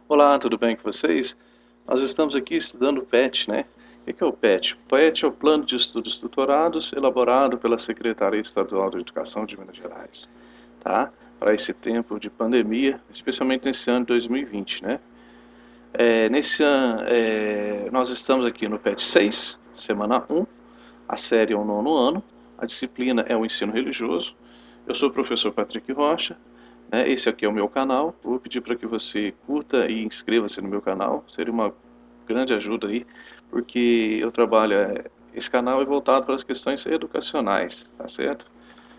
Olá, tudo bem com vocês? Nós estamos aqui estudando o PET, né? O que é o PET? O PET é o Plano de Estudos Tutorados elaborado pela Secretaria Estadual de Educação de Minas Gerais, tá? Para esse tempo de pandemia, especialmente nesse ano de 2020, né? Nesse ano, nós estamos aqui no PET 6, semana 1, a série é o 9º ano, a disciplina é o ensino religioso. Eu sou o professor Patrick Rocha, né? Esse aqui é o meu canal. Vou pedir para que você curta e inscreva-se no meu canal. Seria uma grande ajuda aí, porque eu trabalho, esse canal é voltado para as questões educacionais, tá certo?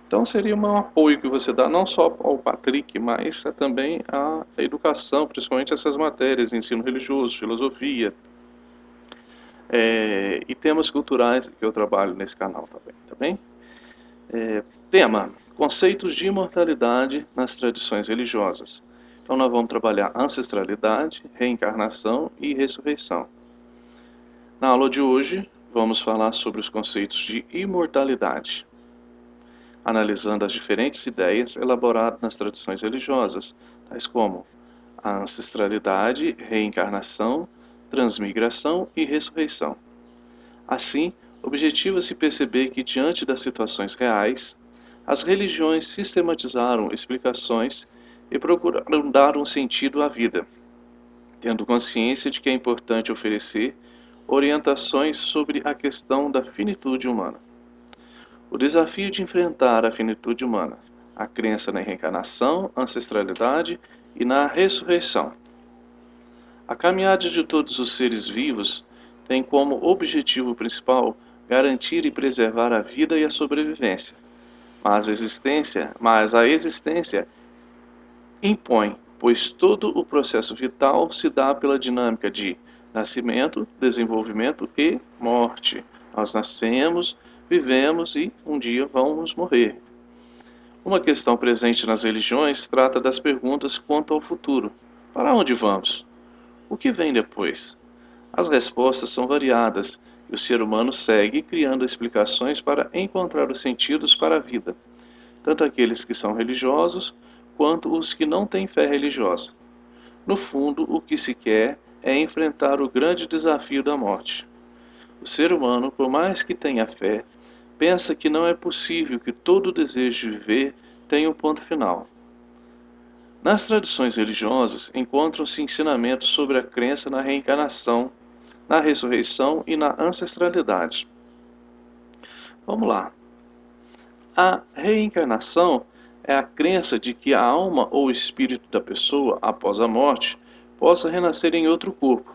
Então seria um apoio que você dá não só ao Patrick, mas também à educação, principalmente essas matérias, ensino religioso, filosofia, e temas culturais que eu trabalho nesse canal também, tá bem? Tema: conceitos de imortalidade nas tradições religiosas. Então nós vamos trabalhar ancestralidade, reencarnação e ressurreição. Na aula de hoje, vamos falar sobre os conceitos de imortalidade, analisando as diferentes ideias elaboradas nas tradições religiosas, tais como a ancestralidade, reencarnação, transmigração e ressurreição. Assim, objetiva-se perceber que, diante das situações reais, as religiões sistematizaram explicações e procuraram dar um sentido à vida, tendo consciência de que é importante oferecer orientações sobre a questão da finitude humana. O desafio de enfrentar a finitude humana, a crença na reencarnação, ancestralidade e na ressurreição. A caminhada de todos os seres vivos tem como objetivo principal garantir e preservar a vida e a sobrevivência, mas a existência impõe, pois todo o processo vital se dá pela dinâmica de nascimento, desenvolvimento e morte. Nós nascemos, vivemos e um dia vamos morrer. Uma questão presente nas religiões trata das perguntas quanto ao futuro. Para onde vamos? O que vem depois? As respostas são variadas e o ser humano segue criando explicações para encontrar os sentidos para a vida, tanto aqueles que são religiosos quanto os que não têm fé religiosa. No fundo, o que se quer é enfrentar o grande desafio da morte. O ser humano, por mais que tenha fé, pensa que não é possível que todo o desejo de viver tenha um ponto final. Nas tradições religiosas encontram-se ensinamentos sobre a crença na reencarnação, na ressurreição e na ancestralidade. Vamos lá. A reencarnação é a crença de que a alma ou espírito da pessoa, após a morte, possa renascer em outro corpo.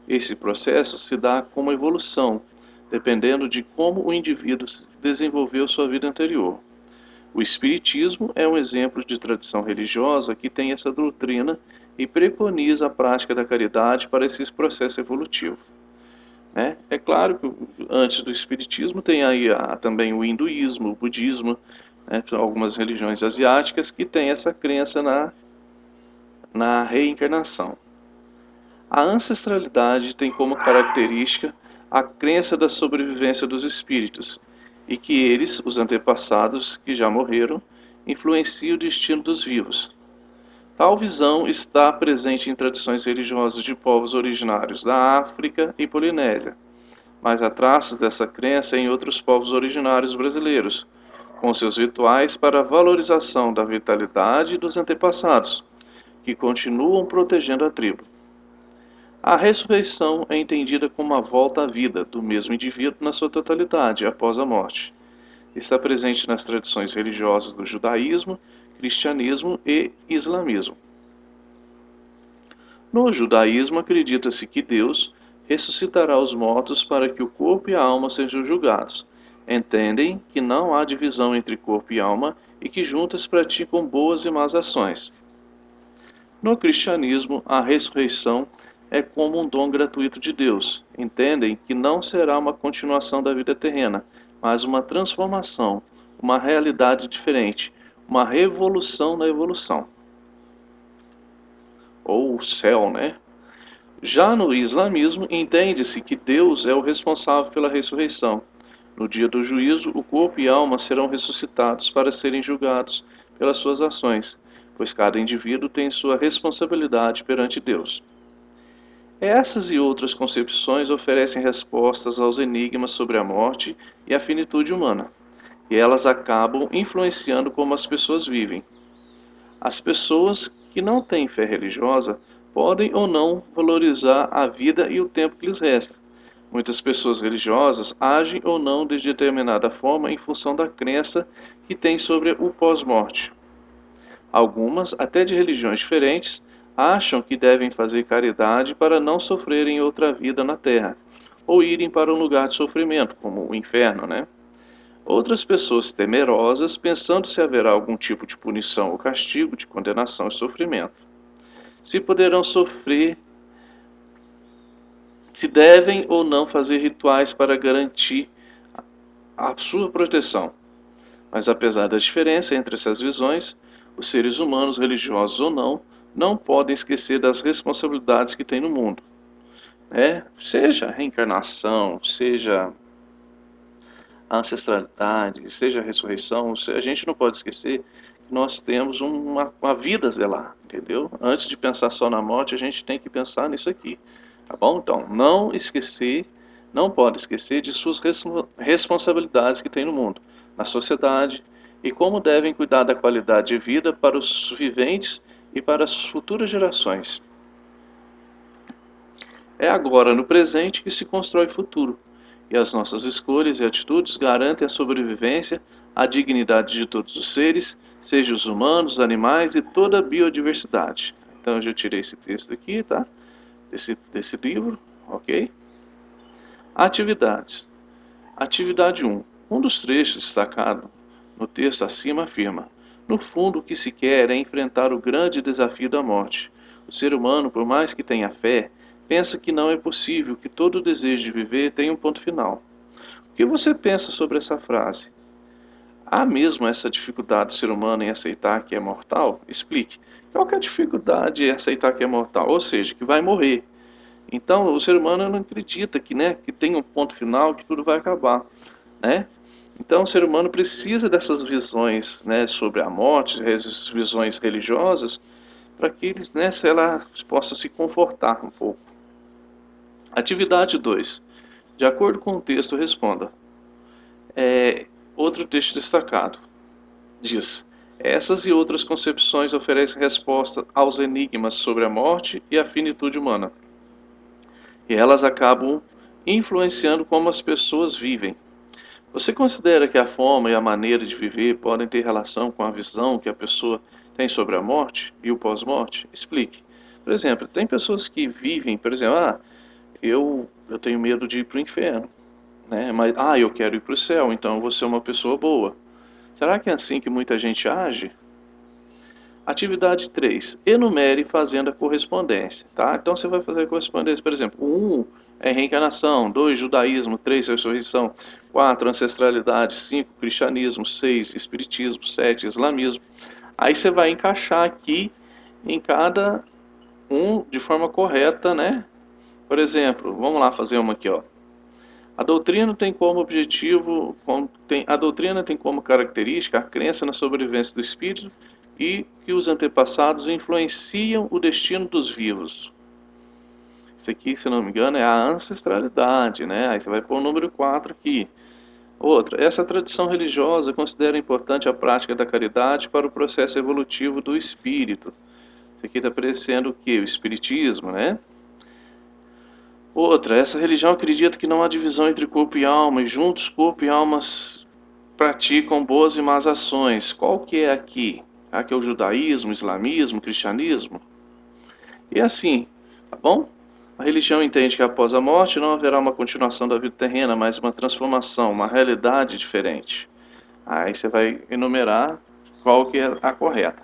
Esse processo se dá como evolução, dependendo de como o indivíduo desenvolveu sua vida anterior. O Espiritismo é um exemplo de tradição religiosa que tem essa doutrina e preconiza a prática da caridade para esse processo evolutivo. Né? É claro que antes do Espiritismo tem aí também o hinduísmo, o budismo, né? Algumas religiões asiáticas que têm essa crença na reencarnação. A ancestralidade tem como característica a crença da sobrevivência dos espíritos e que eles, os antepassados que já morreram, influenciam o destino dos vivos. Tal visão está presente em tradições religiosas de povos originários da África e Polinésia, mas há traços dessa crença em outros povos originários brasileiros, com seus rituais para a valorização da vitalidade dos antepassados, que continuam protegendo a tribo. A ressurreição é entendida como a volta à vida do mesmo indivíduo na sua totalidade após a morte. Está presente nas tradições religiosas do judaísmo, cristianismo e islamismo. No judaísmo, acredita-se que Deus ressuscitará os mortos para que o corpo e a alma sejam julgados. Entendem que não há divisão entre corpo e alma e que juntas praticam boas e más ações. No cristianismo, a ressurreição é como um dom gratuito de Deus. Entendem que não será uma continuação da vida terrena, mas uma transformação, uma realidade diferente, uma revolução na evolução. Ou o céu, né? Já no islamismo, entende-se que Deus é o responsável pela ressurreição. No dia do juízo, o corpo e a alma serão ressuscitados para serem julgados pelas suas ações, pois cada indivíduo tem sua responsabilidade perante Deus. Essas e outras concepções oferecem respostas aos enigmas sobre a morte e a finitude humana, e elas acabam influenciando como as pessoas vivem. As pessoas que não têm fé religiosa podem ou não valorizar a vida e o tempo que lhes resta. Muitas pessoas religiosas agem ou não de determinada forma em função da crença que têm sobre o pós-morte. Algumas, até de religiões diferentes, acham que devem fazer caridade para não sofrerem outra vida na terra, ou irem para um lugar de sofrimento, como o inferno, né? Outras pessoas temerosas, pensando se haverá algum tipo de punição ou castigo, de condenação e sofrimento. Se poderão sofrer, se devem ou não fazer rituais para garantir a sua proteção. Mas apesar da diferença entre essas visões, os seres humanos, religiosos ou não, não podem esquecer das responsabilidades que têm no mundo. Seja a reencarnação, seja a ancestralidade, seja a ressurreição, a gente não pode esquecer que nós temos uma vida a zelar, entendeu? Antes de pensar só na morte, a gente tem que pensar nisso aqui, tá bom? Então, não esquecer, não pode esquecer de suas responsabilidades que tem no mundo, na sociedade, e como devem cuidar da qualidade de vida para os viventes e para as futuras gerações. É agora, no presente, que se constrói o futuro, e as nossas escolhas e atitudes garantem a sobrevivência, a dignidade de todos os seres, seja os humanos, os animais e toda a biodiversidade. Então, eu já tirei esse texto aqui, tá? Desse livro, ok? Atividades. Atividade 1. Um dos trechos destacado no texto acima afirma: no fundo, o que se quer é enfrentar o grande desafio da morte. O ser humano, por mais que tenha fé, pensa que não é possível que todo o desejo de viver tenha um ponto final. O que você pensa sobre essa frase? Há mesmo essa dificuldade do ser humano em aceitar que é mortal? Explique. Qual que é a dificuldade em aceitar que é mortal? Ou seja, que vai morrer. Então, o ser humano não acredita que tem um ponto final, que tudo vai acabar, né? Então, o ser humano precisa dessas visões, né, sobre a morte, essas visões religiosas, para que ele, né, se ela possa se confortar um pouco. Atividade 2. De acordo com o texto, responda. Outro texto destacado diz: essas e outras concepções oferecem resposta aos enigmas sobre a morte e a finitude humana, e elas acabam influenciando como as pessoas vivem. Você considera que a forma e a maneira de viver podem ter relação com a visão que a pessoa tem sobre a morte e o pós-morte? Explique. Por exemplo, tem pessoas que vivem, por exemplo, eu tenho medo de ir para o inferno, né? Mas, eu quero ir para o céu, então eu vou ser uma pessoa boa. Será que é assim que muita gente age? Atividade 3. Enumere fazendo a correspondência, tá? Então você vai fazer a correspondência, por exemplo, 1 é reencarnação, 2 judaísmo, 3 ressurreição, 4 ancestralidade, 5 cristianismo, 6 espiritismo, 7 islamismo. Aí você vai encaixar aqui em cada um de forma correta, né? Por exemplo, vamos lá fazer uma aqui, ó. A doutrina tem como objetivo, a doutrina tem como característica a crença na sobrevivência do espírito e que os antepassados influenciam o destino dos vivos. Isso aqui, se não me engano, é a ancestralidade, né? Aí você vai pôr o número 4 aqui. Outra, essa tradição religiosa considera importante a prática da caridade para o processo evolutivo do espírito. Isso aqui está parecendo o quê? O espiritismo, né? Outra, essa religião acredita que não há divisão entre corpo e alma, e juntos corpo e alma praticam boas e más ações. Qual que é aqui? Aqui é o judaísmo, o islamismo, o cristianismo? E assim, tá bom? A religião entende que após a morte não haverá uma continuação da vida terrena, mas uma transformação, uma realidade diferente. Aí você vai enumerar qual que é a correta.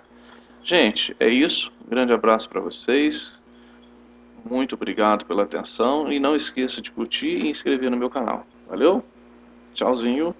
Gente, é isso. Um grande abraço para vocês. Muito obrigado pela atenção e não esqueça de curtir e inscrever no meu canal. Valeu? Tchauzinho.